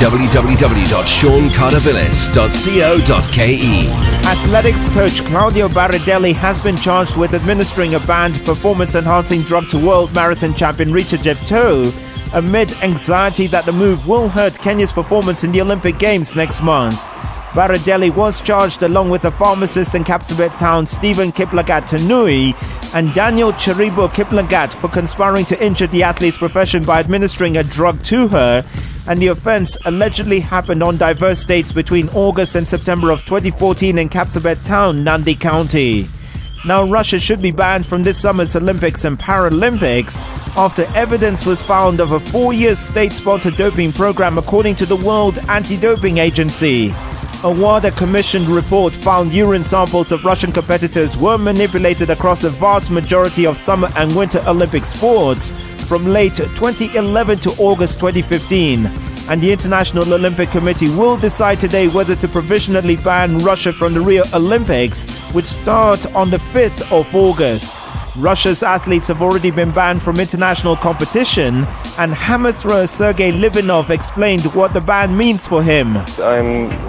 www.seancardavillis.co.ke. Athletics coach Claudio Barridelli has been charged with administering a banned performance-enhancing drug to world marathon champion Richard Jepteux amid anxiety that the move will hurt Kenya's performance in the Olympic Games next month. Barridelli was charged along with the pharmacist in Kapsabet town Stephen Kiplagat Tanui and Daniel Cheribo Kiplagat for conspiring to injure the athlete's profession by administering a drug to her, and the offense allegedly happened on diverse dates between August and September of 2014 in Kapsabet town, Nandi County. Now, Russia should be banned from this summer's Olympics and Paralympics after evidence was found of a 4-year state-sponsored doping program, according to the World Anti-Doping Agency. A WADA-commissioned report found urine samples of Russian competitors were manipulated across a vast majority of summer and winter Olympic sports from late 2011 to August 2015. And the International Olympic Committee will decide today whether to provisionally ban Russia from the Rio Olympics, which start on the 5th of August. Russia's athletes have already been banned from international competition, and hammer thrower Sergei Livinov explained what the ban means for him. I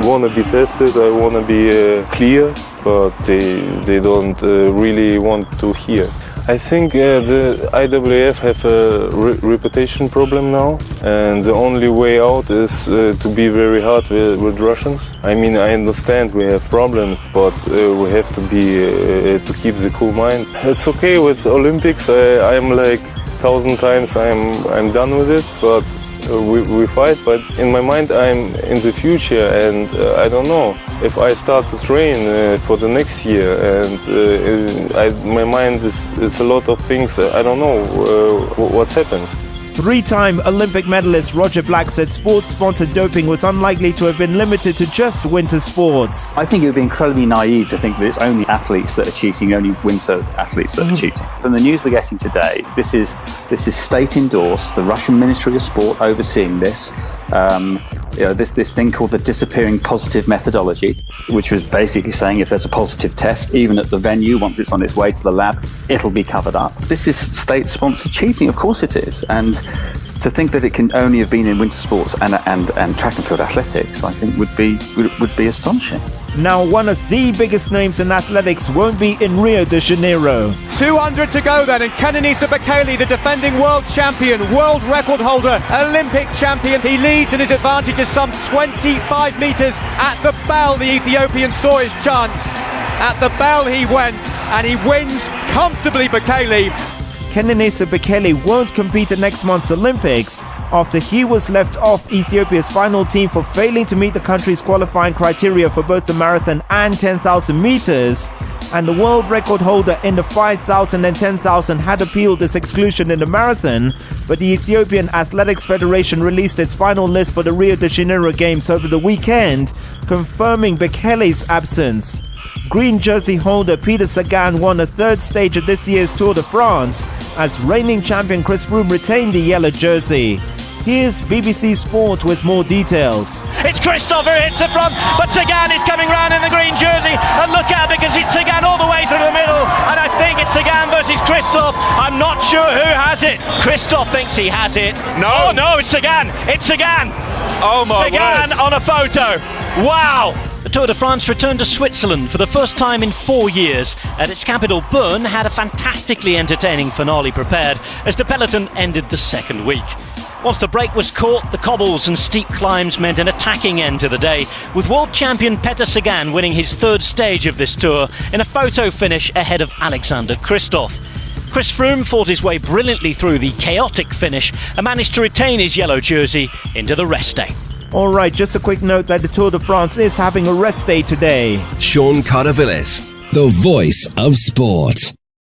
want to be tested, I want to be clear, but they don't really want to hear. I think the IAAF have a reputation problem now, and the only way out is to be very hard with Russians. I mean, I understand we have problems, but we have to keep the cool mind. It's okay with Olympics. I'm like 1,000 times I'm done with it, but we fight. But in my mind, I'm in the future, and I don't know if I start to train for the next year, and my mind is a lot of things. I don't know what happens. 3-time Olympic medalist Roger Black said sports-sponsored doping was unlikely to have been limited to just winter sports. I think it would be incredibly naive to think that it's only athletes that are cheating, only winter athletes that are cheating. From the news we're getting today, this is state-endorsed, the Russian Ministry of Sport overseeing this. This thing called the disappearing positive methodology, which was basically saying if there's a positive test, even at the venue, once it's on its way to the lab, it'll be covered up. This is state-sponsored cheating, of course it is. And to think that it can only have been in winter sports and track and field athletics, I think would be astonishing. Now, one of the biggest names in athletics won't be in Rio de Janeiro. 200 to go then, and Kenenisa Bekele, the defending world champion, world record holder, Olympic champion, he leads and his advantage is some 25 metres. At the bell, the Ethiopian saw his chance. At the bell he went, and he wins comfortably, Bekele. Kenenisa Bekele won't compete at next month's Olympics after he was left off Ethiopia's final team for failing to meet the country's qualifying criteria for both the marathon and 10,000 meters. And the world record holder in the 5,000 and 10,000 had appealed this exclusion in the marathon, but the Ethiopian Athletics Federation released its final list for the Rio de Janeiro Games over the weekend, confirming Bekele's absence. Green jersey holder Peter Sagan won a third stage of this year's Tour de France as reigning champion Chris Froome retained the yellow jersey. Here's BBC Sport with more details. It's Christoph who hits the front, but Sagan is coming round in the green jersey, and look out because it's Sagan all the way through the middle, and I think it's Sagan versus Christoph. I'm not sure who has it. Christoph thinks he has it. No, it's Sagan. It's Sagan. Oh my Sagan word. on a photo. Wow. The Tour de France returned to Switzerland for the first time in 4 years. At its capital, Bern had a fantastically entertaining finale prepared as the peloton ended the second week. Once the break was caught, the cobbles and steep climbs meant an attacking end to the day, with world champion Peter Sagan winning his third stage of this tour in a photo finish ahead of Alexander Christoph. Chris Froome fought his way brilliantly through the chaotic finish and managed to retain his yellow jersey into the rest day. Alright, just a quick note that the Tour de France is having a rest day today. Sean Cardavillis, the voice of sport.